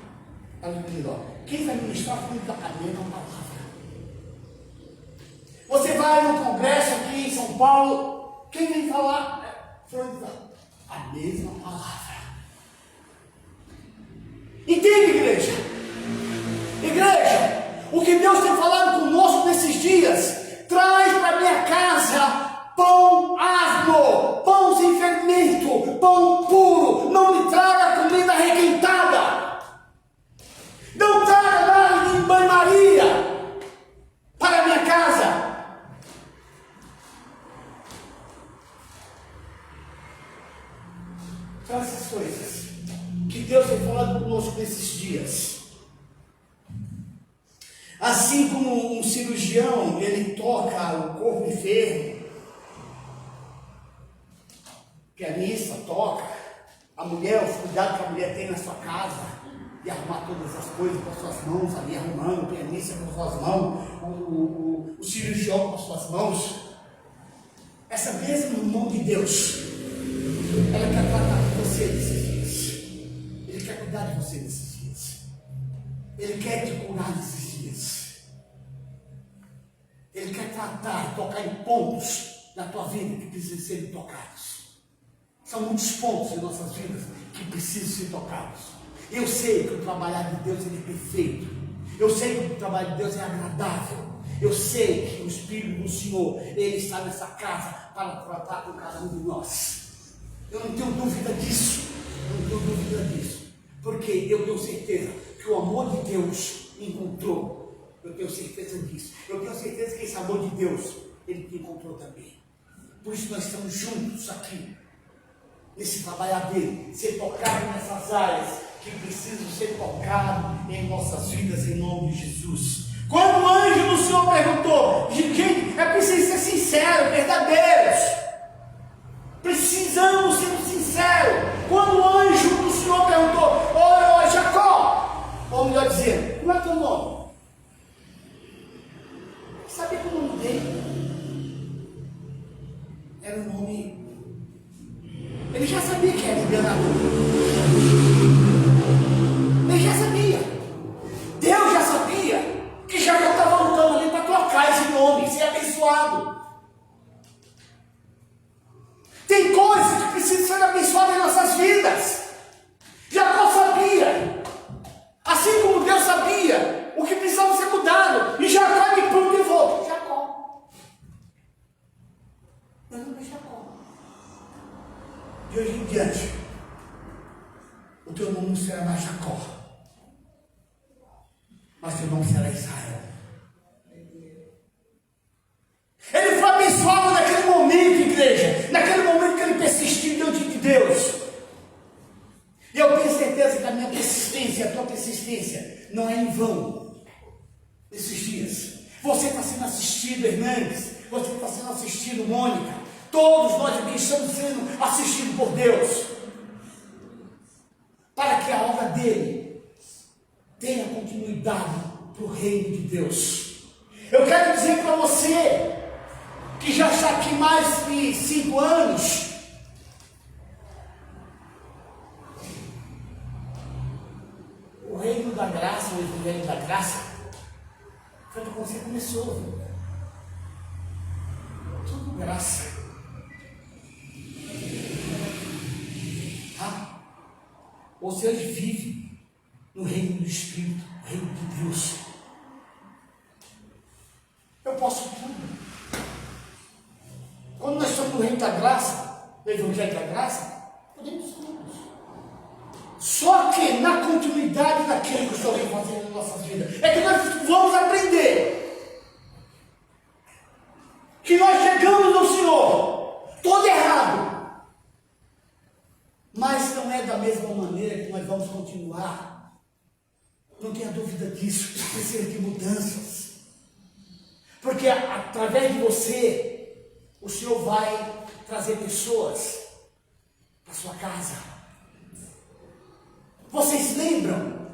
Quem vai ministrar foi da mesma palavra. Você vai no congresso aqui em São Paulo, quem vem falar? A mesma palavra. Entende, igreja? Igreja, o que Deus tem falado conosco nesses dias, traz para minha casa pão asno, pão sem fermento, pão puro, não me traga comida requentada. Não traga nada de banho-maria para a minha casa. São essas coisas que Deus tem falado conosco nesses dias. Assim como um cirurgião, ele toca o corpo enfermo, pianista toca, a mulher, os cuidados que a mulher tem na sua casa, de arrumar todas as coisas com as suas mãos, ali arrumando, o pianista com as suas mãos, o cirurgião com as suas mãos. Essa mesma mão de Deus, ela quer tratar de você nesses dias. Ele quer cuidar de você nesses dias. Ele quer te curar nesses dias. Ele quer tratar, tocar em pontos da tua vida que precisam ser tocados. São muitos pontos em nossas vidas que precisam ser tocados. Eu sei que o trabalhar de Deus ele é perfeito. Eu sei que o trabalho de Deus é agradável. Eu sei que o Espírito do Senhor, ele está nessa casa para tratar com cada um de nós. Eu não tenho dúvida disso. Porque eu tenho certeza que o amor de Deus encontrou. Eu tenho certeza disso. Eu tenho certeza que esse amor de Deus, ele te encontrou também. Por isso nós estamos juntos aqui. Nesse trabalhar dele, ser tocado nessas áreas que precisam ser tocadas em nossas vidas, em nome de Jesus. Quando o anjo do Senhor perguntou, gente, é preciso ser sincero, verdadeiros. Precisamos ser sinceros. Quando o anjo do Senhor perguntou, ô Jacó, ou melhor dizer, como é teu nome? Sabia que o nome dele era um nome. Ele já sabia que era enganador. Ele já sabia. Deus já sabia que já estava lutando ali para trocar esse nome, ser abençoado. Tem coisas que precisam ser abençoadas em nossas vidas. Jacó sabia. Assim como Deus sabia o que precisava ser mudado. E Jacó de pronto ele falou, Jacó. Meu nome é Jacó. De hoje em diante, o teu nome não será mais Jacó, mas teu nome será Israel. Ele foi abençoado naquele momento, igreja, naquele momento que ele persistiu diante de Deus. E eu tenho certeza que a minha persistência, a tua persistência, não é em vão. sendo assistido, Hernandes, você que está sendo assistido, Mônica, todos nós aqui estamos sendo assistidos por Deus, para que a obra dele tenha continuidade para o reino de Deus. Eu quero dizer para você, que já está aqui mais de 5 anos, o reino da graça, o evangelho da graça, foi quando você começou, viu? Tudo graça. Tá? Você hoje vive no reino do Espírito, no reino de Deus. Eu posso tudo. Quando nós estamos no reino da graça, no evangelho da graça, podemos tudo. Só que na continuidade daquilo que o Senhor vem fazendo nas nossas vidas, é que nós vamos aprender que nós chegamos no Senhor todo errado, mas não é da mesma maneira que nós vamos continuar. Não tenha dúvida disso, precisa de mudanças, porque através de você, o Senhor vai trazer pessoas para sua casa. Vocês lembram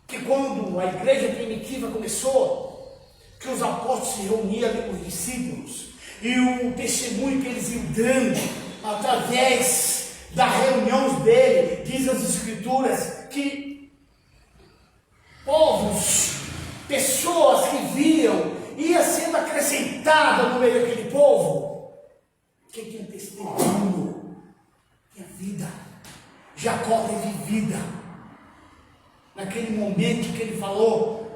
que quando a igreja primitiva começou, que os apóstolos se reuniam ali com os discípulos, e o testemunho que eles iam dando, através da reunião dele, diz as escrituras, que povos, pessoas que viam, ia sendo acrescentada no meio daquele povo, que tinha testemunho, tinha vida. Jacó teve vida. Naquele momento que ele falou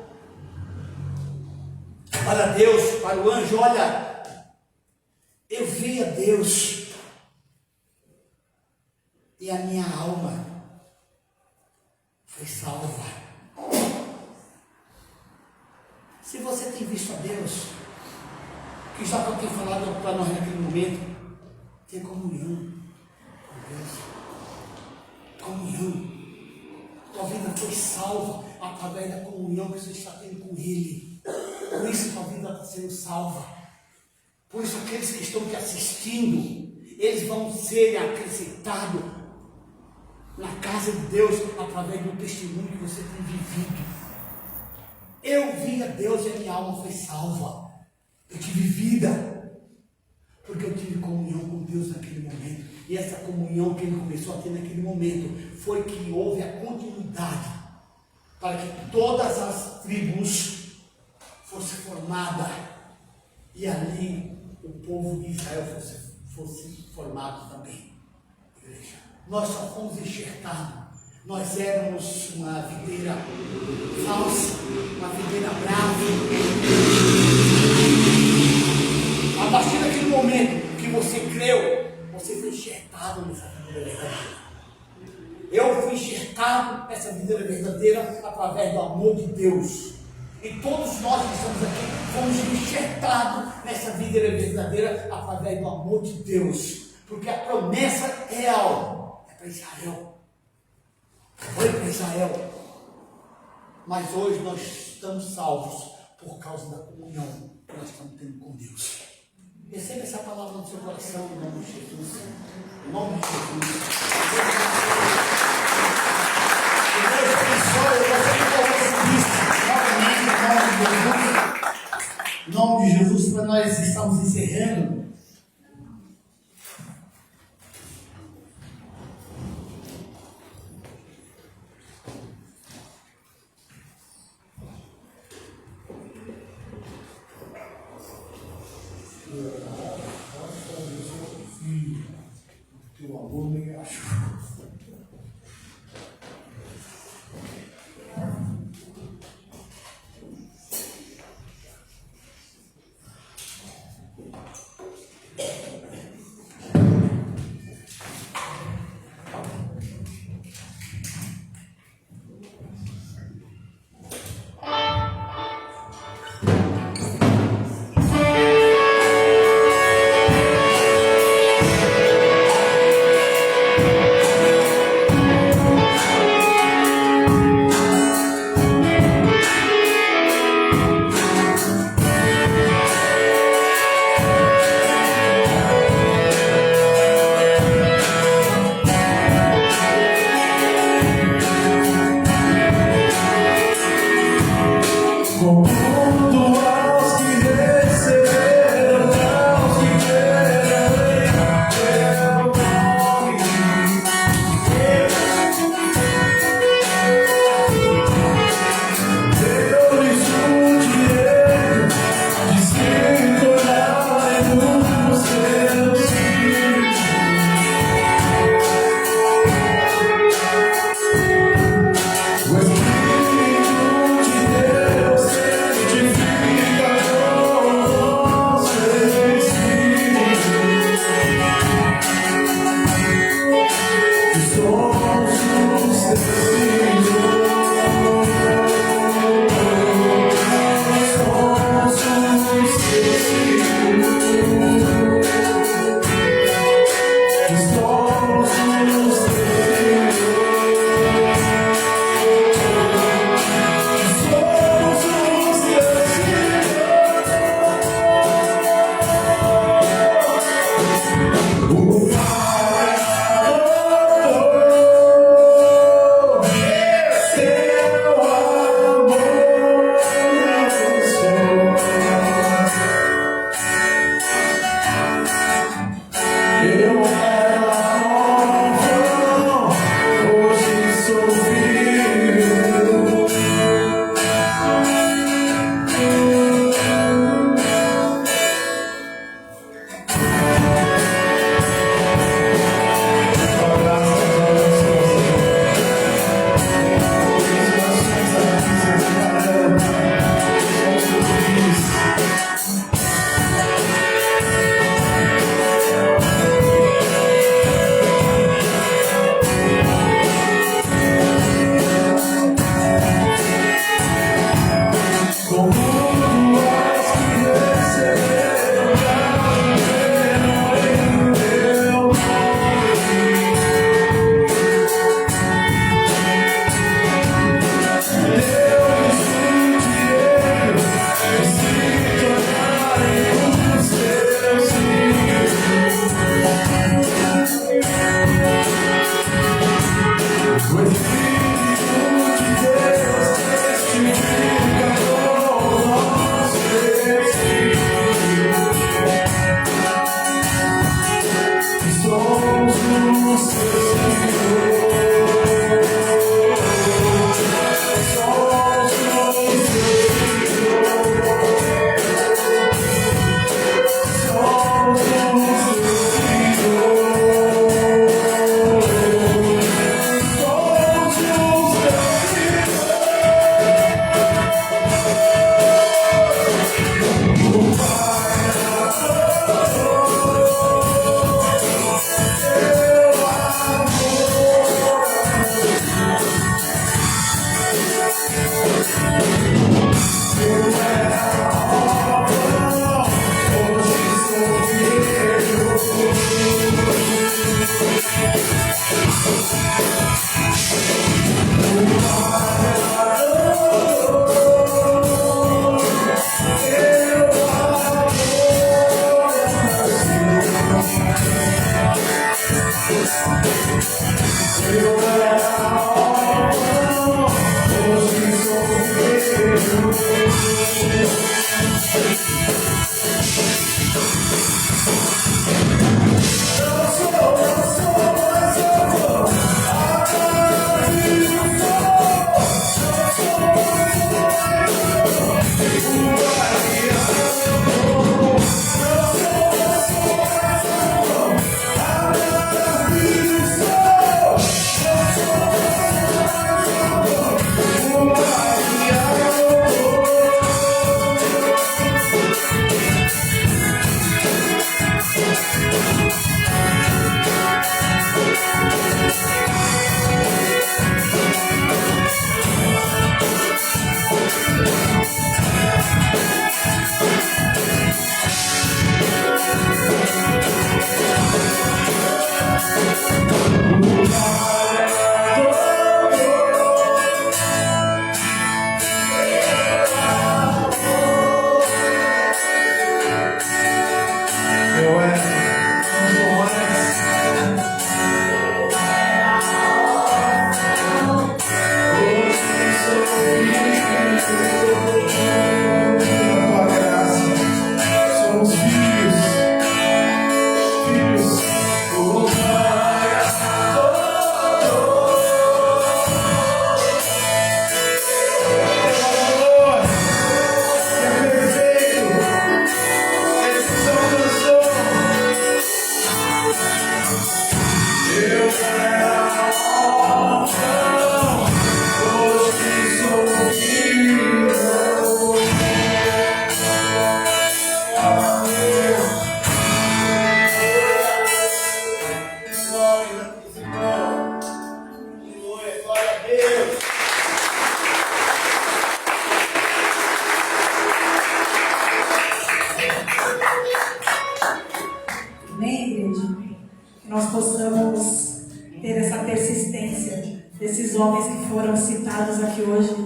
para Deus, para o anjo: olha, eu vi a Deus e a minha alma foi salva. Se você tem visto a Deus, que já tem falado para nós naquele momento, ter comunhão com Deus, comunhão. Tua vida foi salva através da comunhão que você está tendo com Ele. Por isso tua vida está sendo salva. Por isso aqueles que estão te assistindo, eles vão ser acrescentados na casa de Deus através do testemunho que você tem vivido. Eu vi a Deus e a minha alma foi salva. Eu tive vida, porque eu tive comunhão com Deus naquele momento. E essa comunhão que ele começou a ter naquele momento foi que houve a continuidade para que todas as tribos fossem formadas e ali o povo de Israel fosse formado também. Igreja, nós só fomos enxertados. Nós éramos uma videira falsa, uma videira brava. A partir daquele momento que você creu, você foi enxertado nessa videira verdadeira. Eu fui enxertado nessa videira verdadeira através do amor de Deus. E todos nós que estamos aqui fomos enxertados nessa videira verdadeira através do amor de Deus. Porque a promessa real é para Israel. Foi para Israel. Mas hoje nós estamos salvos por causa da comunhão que nós estamos tendo com Deus. Receba essa palavra no seu coração, em nome de Jesus. Em nome de Jesus. Que Deus abençoe você que colocou isso novamente, em nome de Jesus, para nós estamos encerrando. Teu amor me achou. nós possamos ter essa persistência desses homens que foram citados aqui hoje,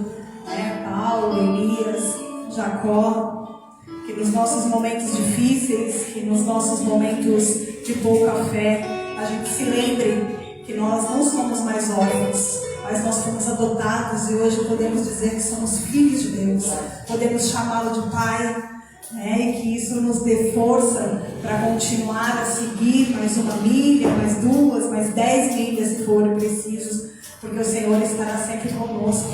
né? Paulo, Elias, Jacó, que nos nossos momentos difíceis, que nos nossos momentos de pouca fé, a gente se lembre que nós não somos mais órfãos, mas nós fomos adotados e hoje podemos dizer que somos filhos de Deus, podemos chamá-lo de Pai, né? E que isso nos dê força para continuar a seguir mais uma milha, mais 2, mais 10 milhas se forem precisos, porque o Senhor estará sempre conosco,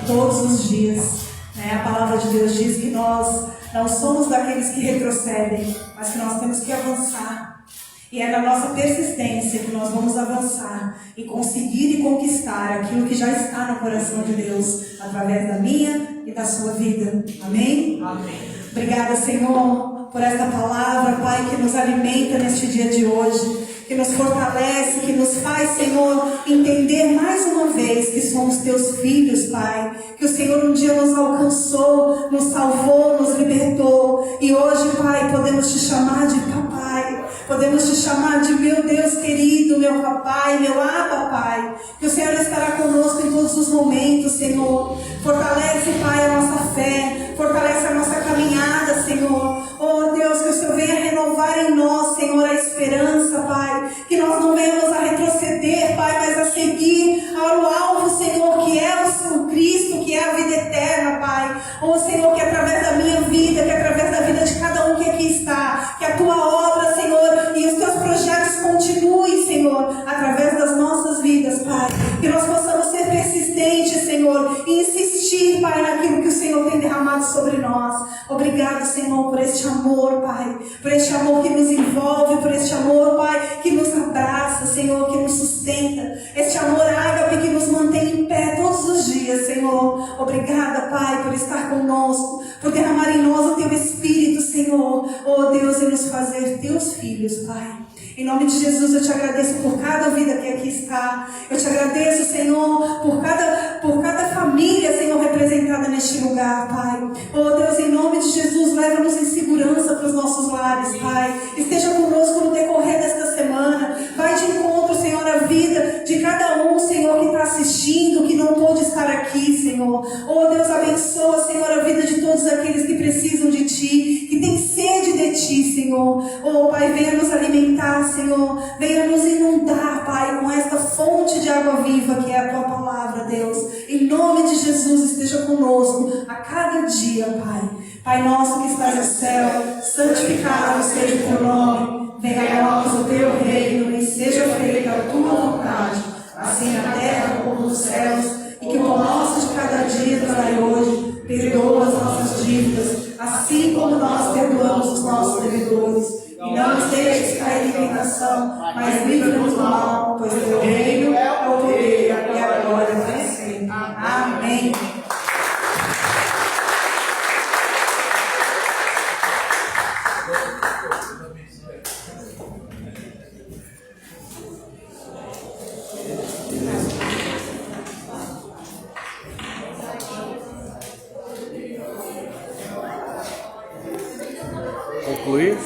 todos os dias, né? A palavra de Deus diz que nós não somos daqueles que retrocedem, mas que nós temos que avançar. E é na nossa persistência que nós vamos avançar e conseguir e conquistar aquilo que já está no coração de Deus, através da minha e da sua vida. Amém? Amém. Obrigada, Senhor, por esta palavra, Pai, que nos alimenta neste dia de hoje, que nos fortalece, que nos faz, Senhor, entender mais uma vez que somos Teus filhos, Pai. Que o Senhor um dia nos alcançou, nos salvou, nos libertou. E hoje, Pai, podemos Te chamar de Papai. Podemos Te chamar de meu Deus querido, meu Papai, meu Abba, Pai. Que o Senhor estará conosco em todos os momentos, Senhor. Fortalece, Pai, a nossa fé. Fortalece a nossa caminhada, Senhor. Oh, Deus, que o Senhor venha renovar em nós, Senhor, a esperança, Pai. Que nós não venhamos a retroceder, Pai, mas a seguir ao alvo, Senhor, que é o Seu Cristo, que é a vida eterna, Pai. Oh, Senhor, que através da minha vida, que através da vida de cada um que aqui está, que a Tua obra, Senhor, e os Teus projetos continuem, Senhor, através das nossas vidas, Pai. Que nós possamos ser persistentes, Senhor, e insistir, Pai, naquilo que o Senhor tem derramado sobre nós. Obrigado, Senhor, por este amor, Pai, por este amor que nos envolve, por este amor, Pai, que nos abraça, Senhor, que nos sustenta, este amor ágape que nos mantém em pé todos os dias, Senhor. Obrigada, Pai, por estar conosco, por derramar em nós o Teu Espírito, Senhor, oh Deus, e nos fazer Teus filhos, Pai. Em nome de Jesus, eu Te agradeço por cada vida que aqui está. Eu Te agradeço, Senhor, por cada família, Senhor, representada neste lugar, Pai. Oh Deus, em nome de Jesus, leva-nos em segurança para os nossos lares, Pai. Esteja conosco no decorrer desta semana. Vai de encontro, Senhor, à vida de cada um, Senhor, que está assistindo, que não pôde estar aqui, Senhor. Oh Deus, abençoa, Senhor, a vida de todos aqueles que precisam de Ti, que têm sede de Ti, Senhor. Oh Pai, venha nos alimentar, Senhor, venha nos inundar, Pai, com esta fonte de água viva que é a Tua palavra, Deus. Em nome de Jesus, esteja conosco a cada dia, Pai. Pai nosso que estás no céu, santificado seja o Teu nome. Venha a nós o Teu reino e seja feita a Tua vontade, assim na terra como nos céus. E que o pão nosso de cada dia nos dai hoje. Perdoa as nossas dívidas, assim como nós perdoamos os nossos devedores. E não nos deixes cair em tentação, mas livra-nos do mal, pois o Teu reino é o poder e a glória para sempre. Amém. Concluir?